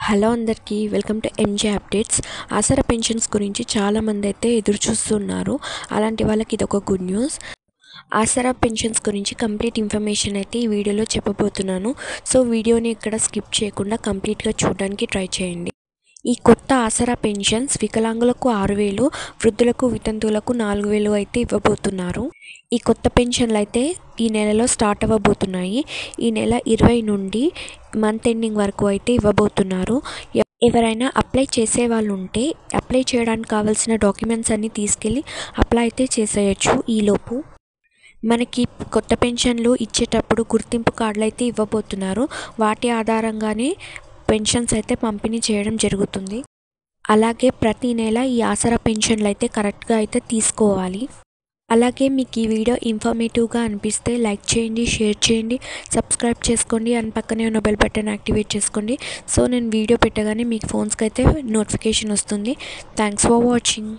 Hello అందరికీ welcome to MJ updates. Aasara pensions గురించి చాలామంది అయితే ఎదురు చూస్తున్నారు. అలాంటి వాళ్ళకి ఇది ఒక గుడ్ న్యూస్. ఆసరా పెన్షన్స్ గురించి కంప్లీట్ ఇన్ఫర్మేషన్ అయితే ఈ వీడియోలో చెప్పబోతున్నాను. సో వీడియోని ఇక్కడ స్కిప్ చేయకుండా కంప్లీట్గా చూడడానికి ట్రై చేయండి. ఈ కొత్త ఆసరా పెన్షన్స్ వికలాంగులకు 6,000, వృద్ధులకు వితంతువులకు 4,000 అయితే ఇవ్వబోతున్నారు. ఈ కొత్త పెన్షన్లు అయితే ఈ నెలలో స్టార్ట్ అవ్వబోతున్నాయి. ఈ నెల 20 నుండి మంత్ ఎండింగ్ వరకు అయితే ఇవ్వబోతున్నారు. ఎవరైనా అప్లై చేసే వాళ్ళు ఉంటే అప్లై చేయడానికి కావాల్సిన డాక్యుమెంట్స్ అన్నీ తీసుకెళ్ళి అప్లై అయితే చేసేయచ్చు. ఈలోపు మనకి కొత్త పెన్షన్లు ఇచ్చేటప్పుడు గుర్తింపు కార్డులు అయితే ఇవ్వబోతున్నారు. వాటి ఆధారంగానే పెన్షన్స్ అయితే పంపిణీ చేయడం జరుగుతుంది. అలాగే ప్రతి నెల ఈ ఆసరా పెన్షన్లు అయితే కరెక్ట్గా అయితే తీసుకోవాలి. అలాగే మీకు ఈ వీడియో ఇన్ఫర్మేటివ్గా అనిపిస్తే లైక్ చేయండి, షేర్ చేయండి, సబ్స్క్రైబ్ చేసుకోండి అండ్ పక్కనే ఉన్న బెల్ బటన్ యాక్టివేట్ చేసుకోండి. సో నేను వీడియో పెట్టగానే మీకు ఫోన్స్కి అయితే నోటిఫికేషన్ వస్తుంది. Thanks for watching.